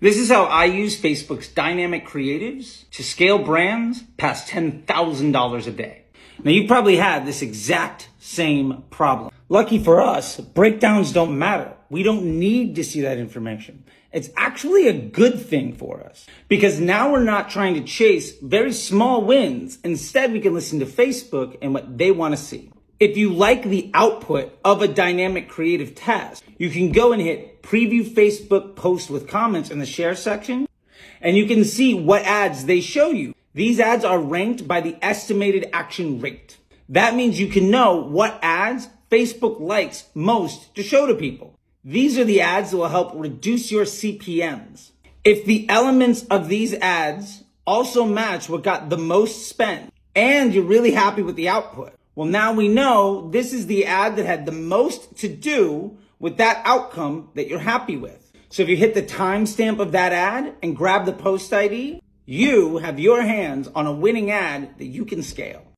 This is how I use Facebook's dynamic creatives to scale brands past $10,000 a day. Now, you probably had this exact same problem. Lucky for us, breakdowns don't matter. We don't need to see that information. It's actually a good thing for us because now we're not trying to chase very small wins. Instead, we can listen to Facebook and what they want to see. If you like the output of a dynamic creative task, you can go and hit preview Facebook post with comments in the share section, and you can see what ads they show you. These ads are ranked by the estimated action rate. That means you can know what ads Facebook likes most to show to people. These are the ads that will help reduce your CPMs. If the elements of these ads also match what got the most spend, and you're really happy with the output, well, now we know this is the ad that had the most to do with that outcome that you're happy with. So if you hit the timestamp of that ad and grab the post ID, you have your hands on a winning ad that you can scale.